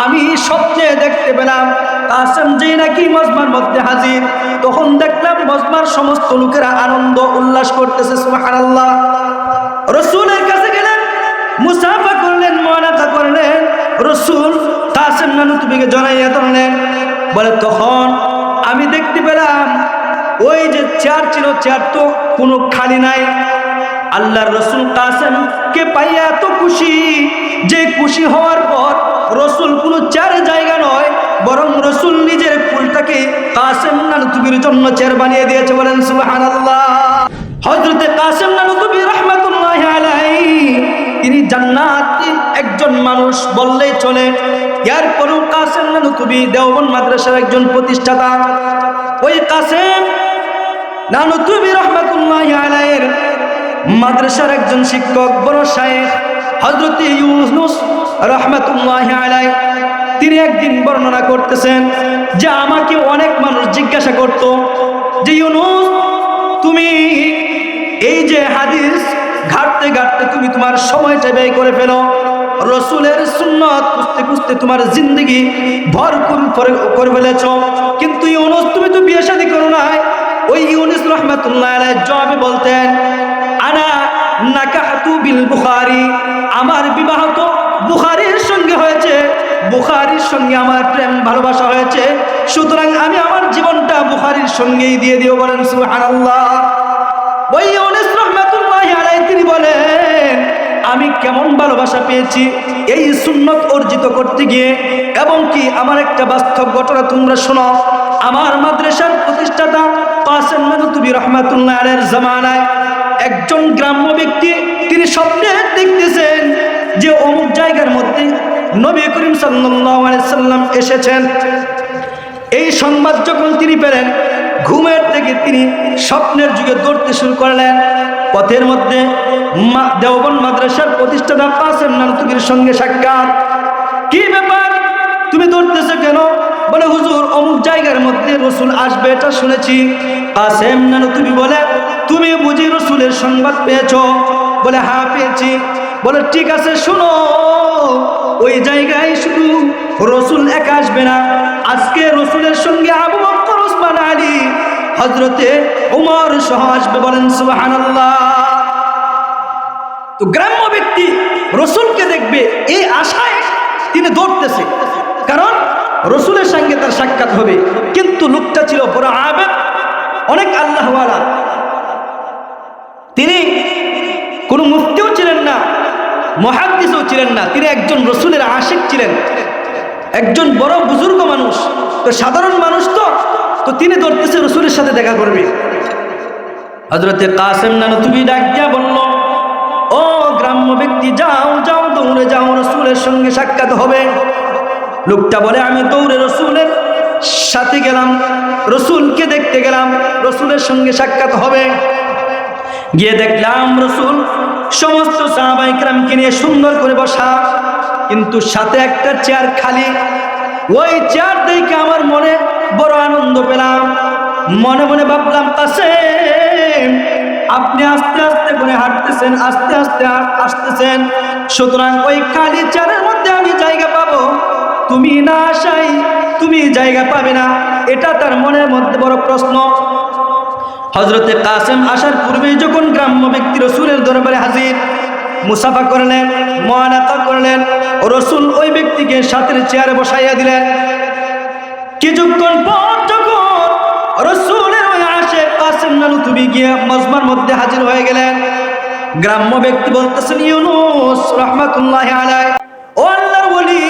আমি স্বপ্নে দেখতে পেলাম কাসেম যেই নাকি মজমার মধ্যে হাজির, তখন দেখলাম মজমার সমস্ত লোকেরা আনন্দ উল্লাস করতেছে। সুবহানাল্লাহ। রাসূলের কাছে গেলেন, মুসাফা করলেন, মুআনাকা করলেন। রাসূল কাসেম নানুতুবিকে জড়াইয়া ধরলেন। বলে তখন আমি দেখতে পেলাম ওই যে চেয়ার ছিল, চেয়ার তো কোনো খালি নাই। আল্লাহর রাসূল কাসেমকে পাইয়া এত খুশি, যে খুশি হওয়ার পর রাসূল কোনো চেয়ারে জায়গা নয়, বরং রাসূল নিজের কুলটাকে কাসেম নানুতুবির জন্য চেয়ার বানিয়ে দিয়েছে। বলেন সুবহানাল্লাহ। হযরতে কাসেম নানুতুবি রাহমাতুল্লাহি আলাইহি তিনি জান্নাতি একজন মানুষ বললেই চলে। এরপরও কাসেম নানুতুবি দেওবন্দ মাদ্রাসার একজন প্রতিষ্ঠাতা। ওই কাসেম নানুতুবি রাহমাতুল্লাহি আলাইহির মাদ্রাসার একজন শিক্ষক, বড় শায়েখ হযরত ইউনূস রাহমাতুল্লাহি আলাইহি, তিনি একদিন বর্ণনা করতেছেন যে আমাকে অনেক মানুষ জিজ্ঞাসা করত যে ইউনূস, তুমি এই যে হাদিস ঘাটতে ঘাটতে তুমি তোমার সময়টা ব্যয় করে ফেলো, রাসূলের সুন্নাত খুঁজতে খুঁজতে তোমার জিন্দেগি ভরপুর করে ফেলেছ, কিন্তু ইউনূস তুমি তো বিয়ে শাদী করো নাই। ওই ইউনূস রাহমাতুল্লাহি আলাইহি জবাবে বলতেন, আনা নাকাহতু বিল বুখারী, আমার বিবাহ তো বুখারীর সঙ্গে হয়েছে, বুখারীর সঙ্গে আমার প্রেম ভালোবাসা হয়েছে, সুতরাং আমি আমার জীবনটা বুখারীর সঙ্গেই দিয়ে দিও। বলেন সুবহানাল্লাহ। ওই ইউনূস রাহমাতুল্লাহি আলাইহি তিনি বলেন, আমি কেমন ভালোবাসা পেয়েছি এই সুন্নত অর্জিত করতে গিয়ে। এবং কি আমার একটা বাস্তব ঘটনা তোমরা শোনো। আমার মাদ্রাসার প্রতিষ্ঠাতা কাসেম নানুতুবি রাহমাতুল্লাহি আলাইহির জামানায় একজন গ্রাম্য ব্যক্তি, তিনি স্বপ্নে দেখতেছেন যে অমুক জায়গার মধ্যে নবী করিম সাল্লাল্লাহু আলাইহি সাল্লাম এসেছেন। এই সংবাদ যখন তিনি পেলেন, ঘুমের থেকে তিনি স্বপ্নের যুগে দৌড়তে শুরু করলেন। পথের মধ্যে দেওবন্দ মাদ্রাসার প্রতিষ্ঠাতা কাসেম নানুতুবির সঙ্গে সাক্ষাৎ। কি ব্যাপার, তুমি দৌড়তেছো কেন? বলে হুজুর অমুক জায়গার মধ্যে রাসূল আসবে এটা শুনেছি। কাসেম নানুতুবি বলে, তুমি বুঝি রাসূলের সংবাদ পেয়েছো? বলে হ্যাঁ পেয়েছি। বলে ঠিক আছে শোনো, ওই জায়গায় শুধু রাসূল একা আসবে না, আজকে রাসূলের সঙ্গে আবু বকর, ওসমান, আলী, হযরতে ওমর সহ আসবে। বলেন সুবহানাল্লাহ। তো গ্রাম্য ব্যক্তি রাসূলকে দেখবে এই আশায় তিনি দৌড়তেছে, কারণ রাসূলের সঙ্গে তার সাক্ষাৎ হবে। কিন্তু লোকটা ছিল বড় আবেদ, অনেক আল্লাহওয়ালা। তিনি কোনো মুফতিও ছিলেন না, মুহাদ্দিসও ছিলেন না, তিনি একজন রাসূলের আশিক ছিলেন, একজন বড় বুজুর্গ মানুষ। তো সাধারণ মানুষ তো তিনি দৌড়তেছে রাসূলের সাথে দেখা করবে। হযরতে কাসেম নানুতুবি ডাক দিয়া বলল, ও গ্রাম্য ব্যক্তি, যাও যাও, দৌড়ে যাও, রাসূলের সঙ্গে সাক্ষাৎ হবে। লোকটা বলে, আমি দৌড়ে রাসূলের সাথে গেলাম, রাসূলকে দেখতে গেলাম, রাসূলের সঙ্গে সাক্ষাৎ হবে। গিয়ে দেখলাম রাসূল সমস্ত সাহাবায়ে কেরামকে নিয়ে সুন্দর করে বসা, কিন্তু সাথে একটা চেয়ার খালি। ওই চেয়ার দেখে আমার মনে বড় আনন্দ পেলাম। মনে মনে ভাবলাম, কাসেম আপনি আস্তে আস্তে করে হাঁটতেছেন, আস্তে আস্তে আসতেছেন, সুতরাং ওই খালি চেয়ারের মধ্যে আমি জায়গা পাবো, তুমি না আসাই তুমি জায়গা পাবে না, এটা তার মনের মধ্যে বড় প্রশ্ন। হযরতে কাসেম আসার পূর্বেই যখন গ্রাম্য ব্যক্তি রাসূলের দরবারে হাজির, মুসাফা করলেন, মুআনাকা করলেন, রাসূল ওই ব্যক্তিকে সাথের চেয়ারে বসাইয়া দিলেন। কিছুক্ষণ পর যখন রাসূলের ওই আশিক কাসেম নানুতুবি গিয়ে মজমার মধ্যে হাজির হয়ে গেলেন, গ্রাম্য ব্যক্তি বলতেছেন, ইউনূস রাহমাতুল্লাহি আলাইহি, ও আল্লাহর ওলি,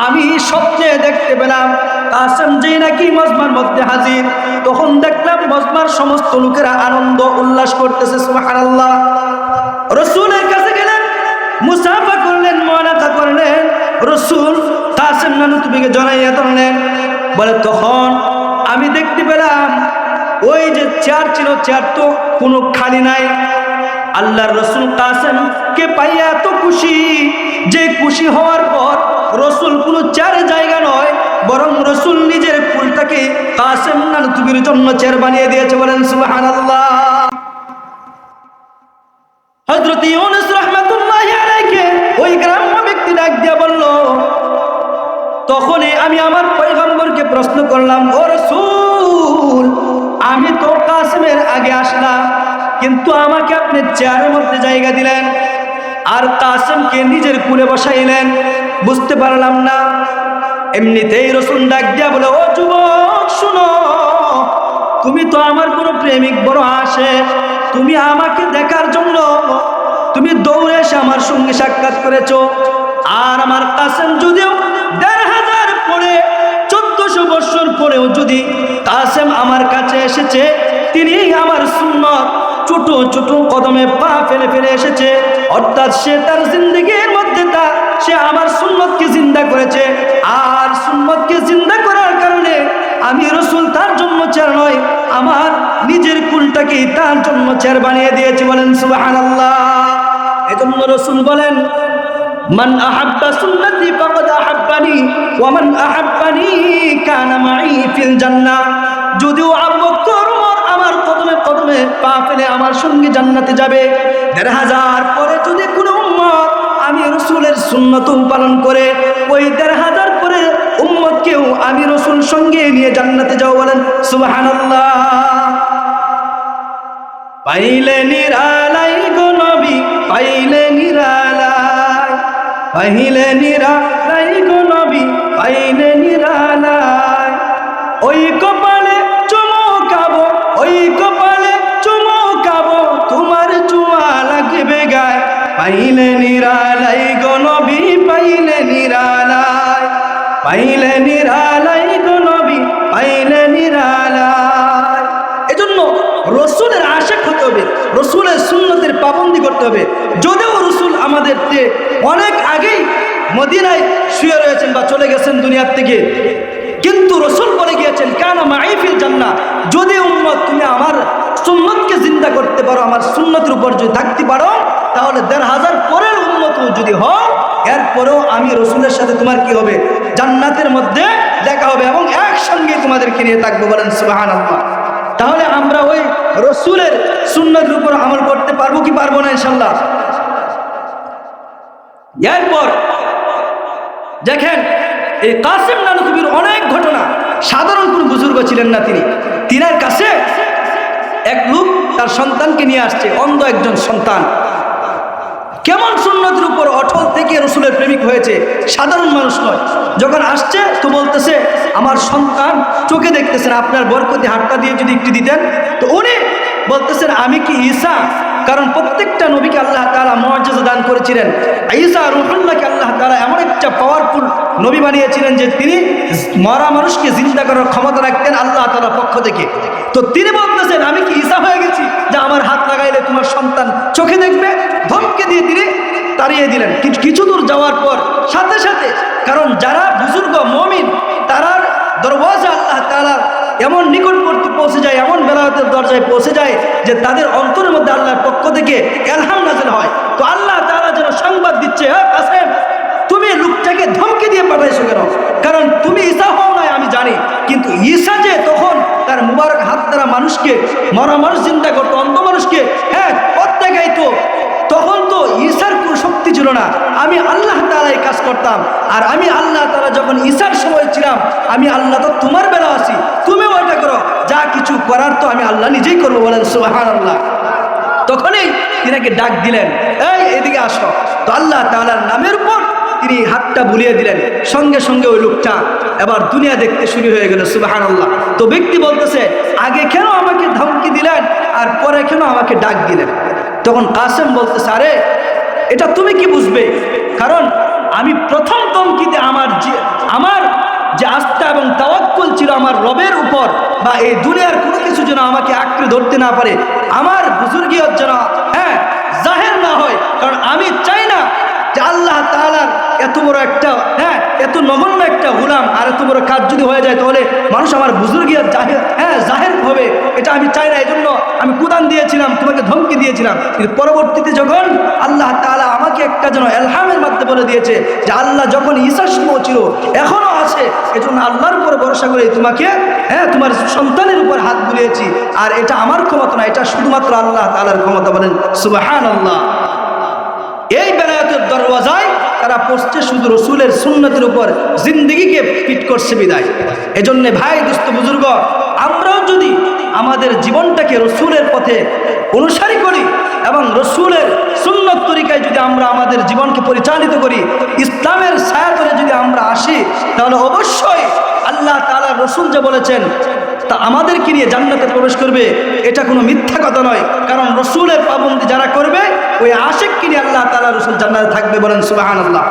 আমি স্বপ্নে দেখতে পেলাম কাসেম যেই নাকি মজমার মধ্যে হাজির, তখন দেখলাম মজমার সমস্ত লোকেরা আনন্দ উল্লাস করতেছে। সুবহানাল্লাহ। রাসূলের কাছে গেলেন, মুসাফা করলেন, মুআনাকা করলেন। রাসূল কাসেম নানুতুবিকে জড়াইয়া ধরলেন। বলে তখন আমি দেখতে পেলাম ওই যে চেয়ার ছিল, চেয়ার তো কোনো খালি নাই। আল্লাহর রাসূল কাসেমকে পাইয়া এত খুশি, যে খুশি হওয়ার পর রাসূল কোনো চেয়ারে জায়গা নয়, বরং রাসূল নিজের কুলটাকে কাসেম নানুতুবির জন্য চেয়ার বানিয়ে দিয়েছে। বলেন সুবহানাল্লাহ। হযরত ইউনূস রাহমাতুল্লাহি আলাইহি ওই গ্রাম্য ব্যক্তি ডাক দিয়া বলল, আমি আমার পয়গম্বরকে প্রশ্ন করলাম, ও রাসূল, আমি তো কাসেমের আগে আসলাম, কিন্তু আমাকে আপনি চেয়ারের মধ্যে জায়গা দিলেন আর কাসেমকে নিজের কুলে বসাইলেন, বুঝতে পারলাম না। এমনিতেই রাসূল ডাক দিয়া বলে, ও যুবক শুনো, তুমি তো আমার কোনো প্রেমিক বড় আশেক, তুমি আমাকে দেখার জন্য তুমি দৌড়ে এসে আমার সঙ্গে সাক্ষাৎ করেছো। আর আমার কাসেম যদিও ১৫০০ পরে ১৪০০ বছর পরেও যদি কাসেম আমার কাছে এসেছে, তিনি আমার সুন্নত ছোট ছোট কদমে পা ফেলে ফেলে এসেছে, অর্থাৎ সে তার জিন্দগির মধ্যে সে আমার সুন্নতকে জিন্দা করেছে। আর সুন্নতকে জিন্দা করার কারণে আমি রাসূল তার জন্য চেয়ার নয়, আমার নিজের কুলটাকে তার জন্য চেয়ার বানিয়ে দিয়েছি। বলেন সুবহানাল্লাহ। এজন্য রাসূল বলেন, মান আহাব্বা সুন্নতি ফাকাদ আহাব্বানি ওয়া মান আহাব্বানি কানা মাই ফিল জান্নাহ। যদিও আবু বকর আমার কদমে কদমে পা ফেলে আমার সঙ্গে জান্নাতে যাবে, ১৫০০ পরে যদি কোনো উম্মত আমি রাসূলের সুন্নত পালন করে, ওই ১৫০০ পরে উম্মতকেও আমি রাসূল সঙ্গে নিয়ে জান্নাতে যাও। বলেন সুবহানাল্লাহ। পাইলে নিরালাই গো নবী, পাইলে নিরালাই, পাইলে নিরালাই গো নবী, পাইলে নিরালাই। ওই কপালে চমকাবো, ওই কপালে চমকাবো, তোমার জুয়া লাগবে গায়। পাইলে নিরালাই গো নবী, পাইলে নিরালাই, পাইলে নিরালাই গো নবী, পাইলে নিরালাই। এজন্য রাসূলের আশিক হতে হবে, রাসূলের সুন্নতের পাবন্দি করতে হবে। যদিও রাসূল আমাদের অনেক আগেই মদিনায় শুয়ে রয়েছেন বা চলে গেছেন দুনিয়ার থেকে, কিন্তু রাসূল বলে গিয়েছেন, কানা মাই ফিল জান্নাহ। যদি উম্মত তুমি আমার সুন্নতকে জিন্দা করতে পারো, আমার সুন্নতের উপর যদি থাকতে পারো, তাহলে ১৫০০ পরের উম্মত যদি হও, এরপরেও আমি রাসূলের সাথে তোমার কি হবে, জান্নাতের মধ্যে দেখা হবে এবং একসঙ্গে তোমাদেরকে নিয়ে থাকবো। বলেন সুবহানাল্লাহ। তাহলে আমরা ওই রাসূলের সুন্নতের উপর আমল করতে পারবো কি পারবো না ইনশাআল্লাহ? এরপর দেখেন, এই কাসেম নানুতুবির অনেক ঘটনা। সাধারণ কোন বুজুর্গ ছিলেন না তিনি। তিনার কাছে এক লোক তার সন্তানকে নিয়ে আসছে, অন্ধ একজন সন্তান। কেমন সুন্নতের উপর অটল থেকে রাসূলের প্রেমিক হয়েছে, সাধারণ মানুষ নয়। যখন আসছে তো বলতেছে, আমার সন্তান চোখে দেখতেছেন, আপনার বরকতি হাতটা দিয়ে যদি একটু দিতেন। তো উনি বলতেছেন, আমি কি ঈসা? কারণ প্রত্যেকটা নবীকে আল্লাহ তাআলা মুআজিজা দান করেছিলেন। ঈসা রূহুল্লাহকে আল্লাহ তাআলা এমন একটা পাওয়ারফুল নবী বানিয়েছিলেন যে তিনি মরা মানুষকে জিন্দা করার ক্ষমতা রাখতেন আল্লাহ তাআলার পক্ষ থেকে। তো তিনি বলতেছেন, আমি কি ঈসা হয়ে গেছি যে আমার হাত লাগাইলে তোমার সন্তান চোখে দেখবে? ধমকে দিয়ে তিনি তাড়িয়ে দিলেন। কিছু দূর যাওয়ার পর সাথে সাথে, কারণ যারা বুজুর্গ মুমিন, তারার দরওয়াজা আল্লাহ তাআলার এমন নিকটবর্তী পৌঁছে যায়, এমন বেলায়েতের দরজায় পৌঁছে যায় যে তাদের অন্তরের মধ্যে আল্লাহর পক্ষ থেকে ইলহাম নাযিল হয়। তো আল্লাহ তাআলা যেন সংবাদ দিচ্ছে, হ্যাঁ কাসেম, তুমি লোকটাকে ধমকে দিয়ে পাঠাইছো কেন? কারণ তুমি ঈসা হও নাই আমি জানি, কিন্তু ঈসা যে তখন তার মুবারক হাত দ্বারা মানুষকে, মরা মানুষ চিন্তা করতো, অন্ধ মানুষকে পথ দেখাইতো, তখন তো ঈসার কোনো শক্তি ছিল না। আমি আল্লাহ তাআলাই কাজ করতাম। আর আমি আল্লাহ তাআলা যখন ঈসার সময় ছিলাম, আমি আল্লাহ তো তোমার বেলা আছি, তুমি ওইটা করো, যা কিছু করার তো আমি আল্লাহ নিজেই করবো। বলেন সুবহানাল্লাহ। তখনই তিনাকে ডাক দিলেন, এই এদিকে আসো। তো আল্লাহ তাআলার নামের উপর তিনি হাতটা বুলিয়ে দিলেন, সঙ্গে সঙ্গে ওই লোকটা এবার দুনিয়া দেখতে শুরু হয়ে গেল। সুবহানাল্লাহ। তো ব্যক্তি বলতেছে, আগে কেন আমাকে ধমকি দিলেন আর পরে কেন আমাকে ডাক দিলেন? তখন কাসেম বলতেছে, আরে এটা তুমি কি বুঝবে? কারণ আমি প্রথম ধমকিতে আমার যে আস্থা এবং তাওয়াক্কুল ছিল আমার রবের উপর, বা এই দুনিয়ার কোনো কিছু যেন আমাকে আঁকড়ে ধরতে না পারে, আমার বুজুর্গিয়ত যেন জাহের না হয়। কারণ আমি চাই না যে আল্লাহ তাআলার এত বড় একটা এত নগণ্য একটা গোলাম আর এত বড় কাজ যদি হয়ে যায়, তাহলে মানুষ আমার বুজুর্গিয়ত জাহের হবে, এটা আমি চাই না। এই জন্য আমি কুরআন দিয়েছিলাম, তোমাকে ধমকি দিয়েছিলাম। কিন্তু পরবর্তীতে যখন আল্লাহ তাআলা আমাকে একটা যেন ইলহামের মাধ্যমে বলে দিয়েছে যে আল্লাহ যখন ঈসার সময় ছিল, এখনো আছে, এজন্য আল্লাহর উপর ভরসা করে তোমাকে তোমার সন্তানের উপর হাত বুলিয়েছি। আর এটা আমার ক্ষমতা না, এটা শুধুমাত্র আল্লাহ তাআলার ক্ষমতা। বলেন সুবহানাল্লাহ। এই বেলায়েতের দরওয়াজায় তারা করছে শুধু রসুলের সুন্নতের উপর জিন্দেগিকে ফিট করছে বিদায়। এজন্য ভাই দোস্ত বুজুর্গ, আমরাও যদি আমাদের জীবনটাকে রসুলের পথে অনুসারী করি এবং রসুলের সুন্নত তরিকায় যদি আমরা আমাদের জীবনকে পরিচালিত করি, ইসলামের ছায়া ধরে যদি আমরা আসি, তাহলে অবশ্যই আল্লাহ তাআলা রসুল যে বলেছেন তা আমাদেরকে নিয়ে জান্নাতে প্রবেশ করবে, এটা কোনো মিথ্যা কথা নয়। কারণ রসুলের পাবন্দি যারা করবে ওই আশিককে নিয়ে আল্লাহ তাআলা রসুল জান্নাতে থাকবে। বলেন সুবহানাল্লাহ।